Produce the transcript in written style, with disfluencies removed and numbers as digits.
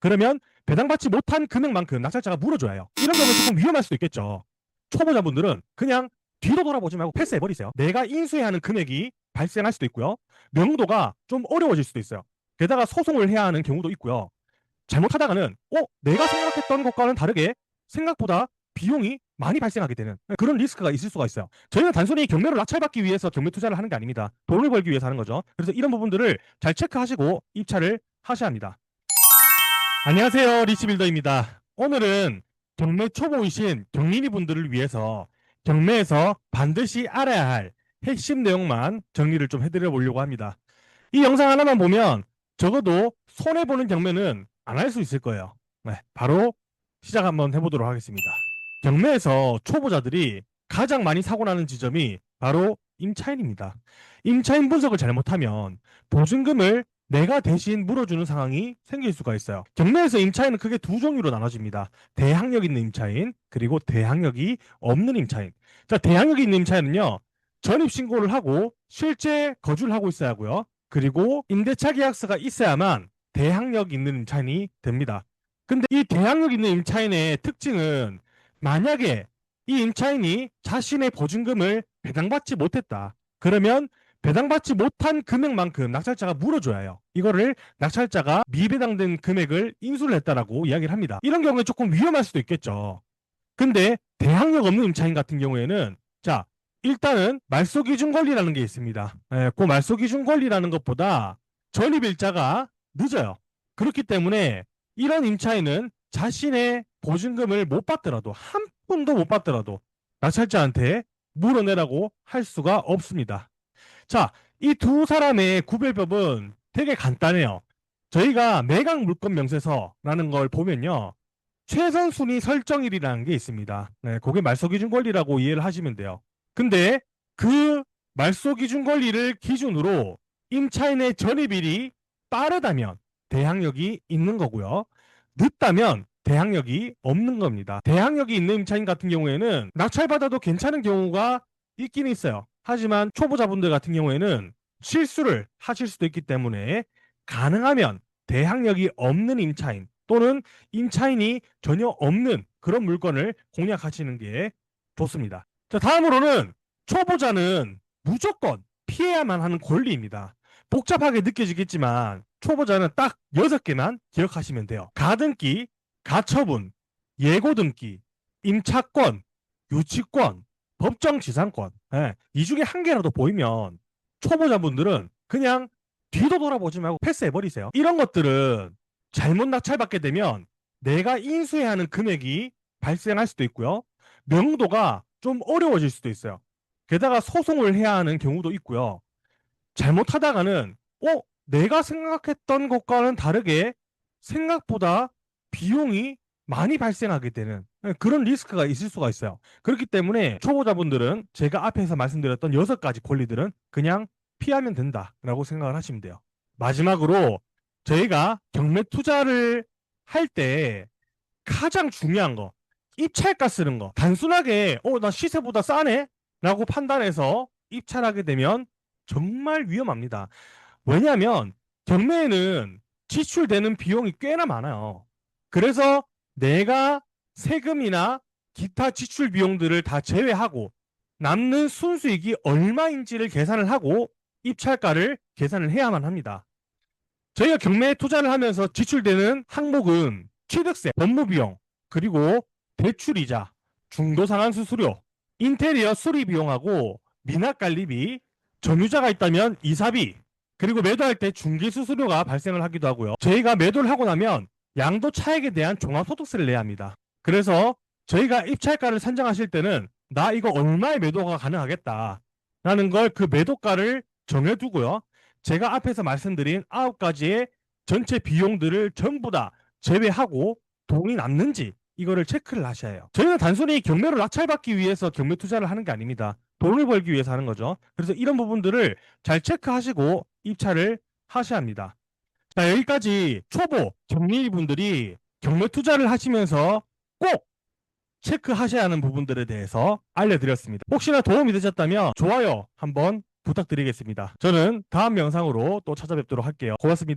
그러면 배당받지 못한 금액만큼 낙찰자가 물어줘야 해요. 이런 경우는 조금 위험할 수도 있겠죠. 초보자분들은 그냥 뒤로 돌아보지 말고 패스해버리세요. 내가 인수해야 하는 금액이 발생할 수도 있고요. 명도가 좀 어려워질 수도 있어요. 게다가 소송을 해야 하는 경우도 있고요. 잘못하다가는 내가 생각했던 것과는 다르게 생각보다 비용이 많이 발생하게 되는 그런 리스크가 있을 수가 있어요. 저희는 단순히 경매로 낙찰받기 위해서 경매 투자를 하는 게 아닙니다. 돈을 벌기 위해서 하는 거죠. 그래서 이런 부분들을 잘 체크하시고 입찰을 하셔야 합니다. 안녕하세요, 리치빌더입니다. 오늘은 경매 초보이신 경린이 분들을 위해서 경매에서 반드시 알아야 할 핵심 내용만 정리를 좀 해드려 보려고 합니다. 이 영상 하나만 보면 적어도 손해보는 경매는 안 할 수 있을 거예요. 네, 바로 시작 한번 해보도록 하겠습니다. 경매에서 초보자들이 가장 많이 사고 나는 지점이 바로 임차인입니다. 임차인 분석을 잘못하면 보증금을 내가 대신 물어주는 상황이 생길 수가 있어요. 경매에서 임차인은 크게 두 종류로 나눠집니다. 대항력 있는 임차인, 그리고 대항력이 없는 임차인. 자, 대항력이 있는 임차인은요, 전입신고를 하고 실제 거주를 하고 있어야 하고요. 그리고 임대차 계약서가 있어야만 대항력 있는 임차인이 됩니다. 근데 이 대항력 있는 임차인의 특징은 만약에 이 임차인이 자신의 보증금을 배당받지 못했다. 그러면 배당받지 못한 금액만큼 낙찰자가 물어줘야 해요. 이거를 낙찰자가 미배당된 금액을 인수를 했다라고 이야기를 합니다. 이런 경우에 조금 위험할 수도 있겠죠. 근데 대항력 없는 임차인 같은 경우에는 자, 일단은 말소기준 권리라는 게 있습니다. 그 말소기준 권리라는 것보다 전입일자가 늦어요. 그렇기 때문에 이런 임차인은 자신의 보증금을 못 받더라도 한 푼도 못 받더라도 낙찰자한테 물어내라고 할 수가 없습니다. 자, 이 두 사람의 구별법은 되게 간단해요. 저희가 매각 물건 명세서라는 걸 보면요, 최선 순위 설정일이라는 게 있습니다. 네, 그게 말소기준 권리라고 이해를 하시면 돼요. 근데 그 말소기준 권리를 기준으로 임차인의 전입일이 빠르다면 대항력이 있는 거고요. 늦다면 대항력이 없는 겁니다. 대항력이 있는 임차인 같은 경우에는 낙찰받아도 괜찮은 경우가 있긴 있어요. 하지만 초보자분들 같은 경우에는 실수를 하실 수도 있기 때문에 가능하면 대항력이 없는 임차인 또는 임차인이 전혀 없는 그런 물건을 공략하시는 게 좋습니다. 자, 다음으로는 초보자는 무조건 피해야만 하는 권리입니다. 복잡하게 느껴지겠지만 초보자는 딱 6개만 기억하시면 돼요. 가등기, 가처분, 예고등기, 임차권, 유치권, 법정지상권. 이 중에 한 개라도 보이면 초보자분들은 그냥 뒤도 돌아보지 말고 패스해버리세요. 이런 것들은 잘못 낙찰받게 되면 내가 인수해야 하는 금액이 발생할 수도 있고요. 명도가 좀 어려워질 수도 있어요. 게다가 소송을 해야 하는 경우도 있고요. 잘못하다가는 내가 생각했던 것과는 다르게 생각보다 비용이 많이 발생하게 되는 그런 리스크가 있을 수가 있어요. 그렇기 때문에 초보자분들은 제가 앞에서 말씀드렸던 6가지 권리들은 그냥 피하면 된다라고 생각을 하시면 돼요. 마지막으로 저희가 경매 투자를 할 때 가장 중요한 거, 입찰가 쓰는 거. 단순하게 나 시세보다 싸네 라고 판단해서 입찰하게 되면 정말 위험합니다. 왜냐하면 경매에는 지출되는 비용이 꽤나 많아요. 그래서 내가 세금이나 기타 지출 비용들을 다 제외하고 남는 순수익이 얼마인지를 계산을 하고 입찰가를 계산을 해야만 합니다. 저희가 경매에 투자를 하면서 지출되는 항목은 취득세, 법무비용, 그리고 대출이자, 중도상환 수수료, 인테리어 수리 비용하고 미납관리비, 점유자가 있다면 이사비, 그리고 매도할 때 중개수수료가 발생을 하기도 하고요. 저희가 매도를 하고 나면 양도 차익에 대한 종합소득세를 내야 합니다. 그래서 저희가 입찰가를 산정하실 때는 나 이거 얼마의 매도가 가능하겠다 라는 걸 그 매도가를 정해두고요. 제가 앞에서 말씀드린 9가지의 전체 비용들을 전부 다 제외하고 돈이 남는지 이거를 체크를 하셔야 해요. 저희는 단순히 경매로 낙찰받기 위해서 경매 투자를 하는 게 아닙니다. 돈을 벌기 위해서 하는 거죠. 그래서 이런 부분들을 잘 체크하시고 입찰을 하셔야 합니다. 자, 여기까지 초보 경리분들이 경매 투자를 하시면서 꼭 체크하셔야 하는 부분들에 대해서 알려드렸습니다. 혹시나 도움이 되셨다면 좋아요 한번 부탁드리겠습니다. 저는 다음 영상으로 또 찾아뵙도록 할게요. 고맙습니다.